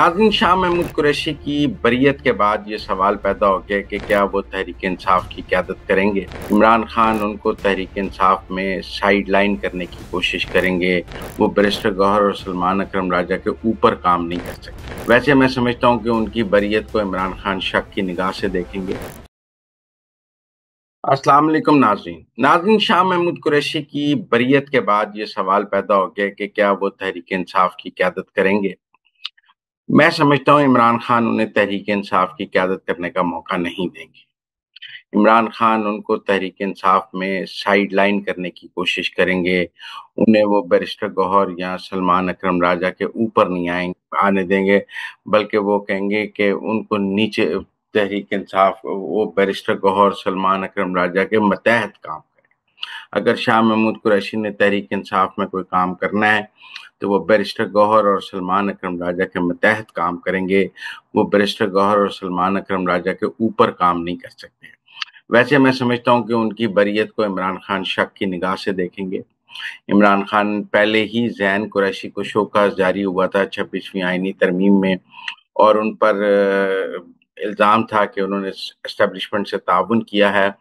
नाज़रीन, शाह महमूद कुरैशी की बरियत के बाद ये सवाल पैदा हो गया कि क्या वो तहरीक इंसाफ की क़यादत करेंगे। इमरान खान उनको तहरीक इंसाफ में साइड लाइन करने की कोशिश करेंगे। वो बैरिस्टर गौहर और सलमान अकरम राजा के ऊपर काम नहीं कर सकते। वैसे मैं समझता हूँ कि उनकी बरियत को इमरान खान शक की निगाह से देखेंगे। अस्सलाम वालेकुम नाज़रीन, शाह महमूद कुरैशी की बरियत के बाद ये सवाल पैदा हो गया कि क्या वो तहरीक इंसाफ की क़यादत करेंगे। मैं समझता हूँ इमरान खान उन्हें तहरीक इंसाफ की क़यादत करने का मौका नहीं देंगे। इमरान खान उनको तहरीक इंसाफ में साइड लाइन करने की कोशिश करेंगे। उन्हें वो बैरिस्टर गौहर या सलमान अकरम राजा के ऊपर नहीं आने देंगे, बल्कि वो कहेंगे कि उनको नीचे तहरीक इंसाफ वो बैरिस्टर गौहर, सलमान अकरम राजा के मतहत काम करें। अगर शाह महमूद कुरैशी ने तहरीक इंसाफ में कोई काम करना है, तो वो बैरिस्टर गौहर और सलमान अकरम राजा के मतहत काम करेंगे। वो बैरिस्टर गौहर और सलमान अकरम राजा के ऊपर काम नहीं कर सकते। वैसे मैं समझता हूँ कि उनकी बरियत को इमरान खान शक की निगाह से देखेंगे। इमरान खान पहले ही ज़ैन कुरैशी को शोकॉज़ जारी हुआ था 26वीं आईनी तरमीम में, और उन पर इल्ज़ाम था कि उन्होंने एस्टेब्लिशमेंट से ताउन किया है,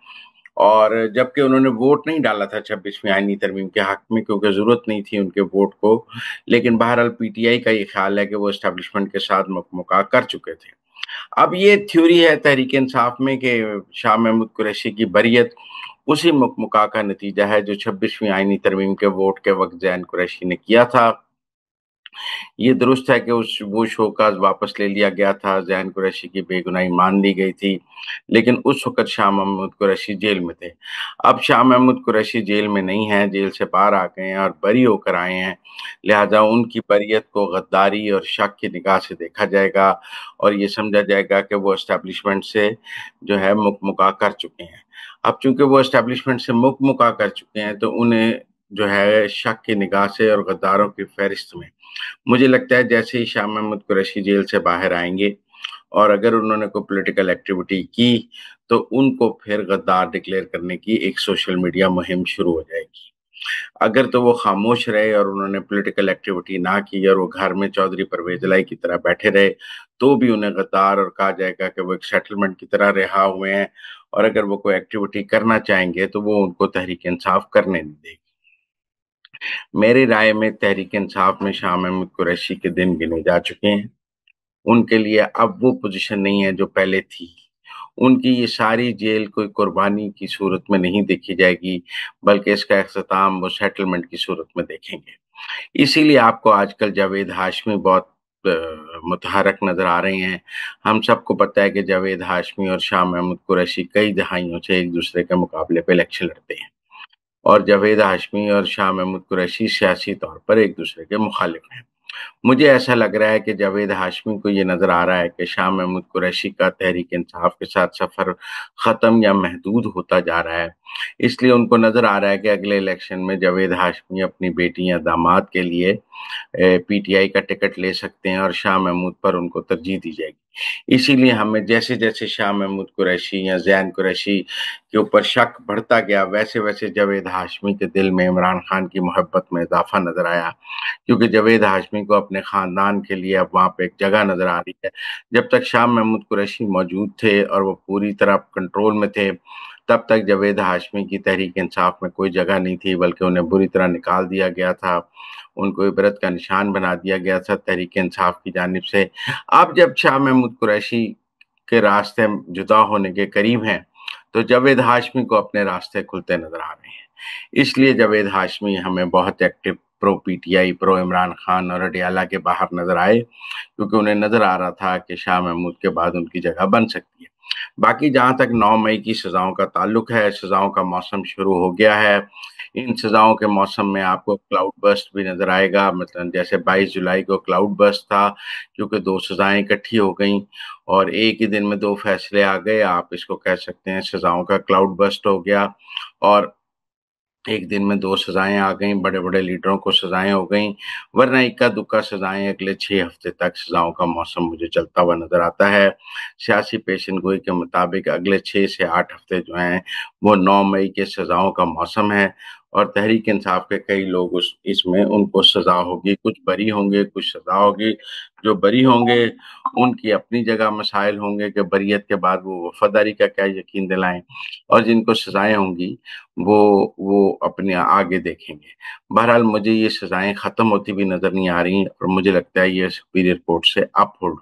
और जबकि उन्होंने वोट नहीं डाला था 26वीं आईनी तरमीम के हक में, क्योंकि ज़रूरत नहीं थी उनके वोट को। लेकिन बहरहाल पीटीआई का ये ख़्याल है कि वो एस्टेब्लिशमेंट के साथ मुकाबला कर चुके थे। अब ये थ्योरी है तहरीक इंसाफ में कि शाह महमूद कुरैशी की बरियत उसी मुकमुका का नतीजा है जो 26वीं आईनी तरमीम के वोट के वक्त ज़ैन कुरैशी ने किया था। ये दुरुस्त है कि वो शोकॉज़ वापस ले लिया गया था, ज़ैन कुरैशी की बेगुनाही मान ली गई थी, लेकिन उस वक़्त शाह महमूद कुरैशी जेल में थे। अब शाह महमूद कुरैशी जेल में नहीं हैं, जेल से बाहर आ गए हैं और बरी होकर आए हैं, लिहाज़ा उनकी बरियत को गद्दारी और शक की निगाह से देखा जाएगा, और ये समझा जाएगा कि वो एस्टेब्लिशमेंट से जो है मुकमुका कर चुके हैं। अब चूँकि वो एस्टेब्लिशमेंट से मुकमुका कर चुके हैं, तो उन्हें जो है शक की निगाह से और गद्दारों की फ़हरिस्त में, मुझे लगता है जैसे ही शाह महमूद कुरैशी जेल से बाहर आएँगे और अगर उन्होंने कोई पॉलिटिकल एक्टिविटी की, तो उनको फिर गद्दार डिक्लेयर करने की एक सोशल मीडिया मुहिम शुरू हो जाएगी। अगर तो वो खामोश रहे और उन्होंने पॉलिटिकल एक्टिविटी ना की और वो घर में चौधरी परवेज़ इलाही की तरह बैठे रहे, तो भी उन्हें गद्दार और कहा जाएगा कि वो एक सेटलमेंट की तरह रिहा हुए हैं, और अगर वो कोई एक्टिविटी करना चाहेंगे, तो वो उनको तहरीक इंसाफ करने नहीं देगी। मेरी राय में तहरीक इंसाफ में शाह महमूद कुरैशी के दिन गिने जा चुके हैं। उनके लिए अब वो पोजीशन नहीं है जो पहले थी। उनकी ये सारी जेल कोई कुर्बानी की सूरत में नहीं देखी जाएगी, बल्कि इसका इख्तिताम वो सेटलमेंट की सूरत में देखेंगे। इसीलिए आपको आजकल जावेद हाशमी बहुत मुतहरक नज़र आ रहे हैं। हम सबको पता है कि जावेद हाशमी और शाह महमूद कुरैशी कई दहाइयों से एक-दूसरे के मुकाबले पे इलेक्शन लड़ते हैं, और जावेद हाशमी और शाह महमूद कुरैशी सियासी तौर पर एक-दूसरे के मुखालिफ हैं। मुझे ऐसा लग रहा है कि जावेद हाशमी को ये नज़र आ रहा है कि शाह महमूद कुरैशी का तहरीक इंसाफ के साथ सफ़र ख़त्म या महदूद होता जा रहा है। इसलिए उनको नज़र आ रहा है कि अगले इलेक्शन में जावेद हाशमी अपनी बेटी या दामाद के लिए पीटीआई का टिकट ले सकते हैं और शाह महमूद पर उनको तरजीह दी जाएगी। इसीलिए हमें जैसे-जैसे शाह महमूद कुरैशी या ज़ैन कुरैशी के ऊपर शक बढ़ता गया, वैसे-वैसे जावेद हाशमी के दिल में इमरान खान की मोहब्बत में इज़ाफ़ा नज़र आया, क्योंकि जावेद हाशमी को अपने ख़ानदान के लिए अब वहाँ पे एक जगह नज़र आ रही है। जब तक शाह महमूद कुरैशी मौजूद थे और वो पूरी तरह कंट्रोल में थे, तब तक जावेद हाशमी की तहरीक इंसाफ में कोई जगह नहीं थी, बल्कि उन्हें बुरी तरह निकाल दिया गया था। उनको इबरत का निशान बना दिया गया था तहरीक इंसाफ की जानिब से। अब जब शाह महमूद कुरैशी के रास्ते जुदा होने के करीब हैं, तो जावेद हाशमी को अपने रास्ते खुलते नज़र आ रहे हैं। इसलिए जावेद हाशमी हमें बहुत active pro PTI, pro Imran Khan और अडयाला के बाहर नज़र आए, क्योंकि उन्हें नज़र आ रहा था कि शाह महमूद के बाद उनकी जगह बन सकती है। बाकी जहाँ तक 9 मई की सज़ाओं का ताल्लुक है, सज़ाओं का मौसम शुरू हो गया है। इन सज़ाओं के मौसम में आपको क्लाउड बर्स्ट भी नज़र आएगा, मतलब जैसे 22 जुलाई को क्लाउड बर्स्ट था, क्योंकि 2 सज़ाएँ इकट्ठी हो गईं और एक ही दिन में 2 फैसले आ गए। आप इसको कह सकते हैं सज़ाओं का क्लाउड बर्स्ट हो गया, और एक दिन में 2 सज़ाएँ आ गईं, बड़े-बड़े लीडरों को सज़ाएँ हो गईं, वरना इक्का-दुक्का सज़ाएँ अगले 6 हफ़्ते तक सज़ाओं का मौसम मुझे चलता हुआ नज़र आता है। सियासी पेशेनगोई के मुताबिक अगले 6 से 8 हफ़्ते जो हैं, वो 9 मई के सज़ाओं का मौसम है, اور تحریک انصاف کے کئی لوگ اس میں ان کو سزا ہوگی، کچھ بری ہوں گے، کچھ سزا ہوگی۔ جو بری ہوں گے ان کی اپنی جگہ مسائل ہوں گے کہ بریت کے بعد وہ وفاداری کا کیا یقین دلائیں، اور جن کو سزائیں ہوں گی وہ اپنے آگے دیکھیں گے۔ بہرحال مجھے یہ سزائیں ختم ہوتی بھی نظر نہیں آ رہی، اور مجھے لگتا ہے یہ سپیریئر کورٹ سے اپ ہولڈ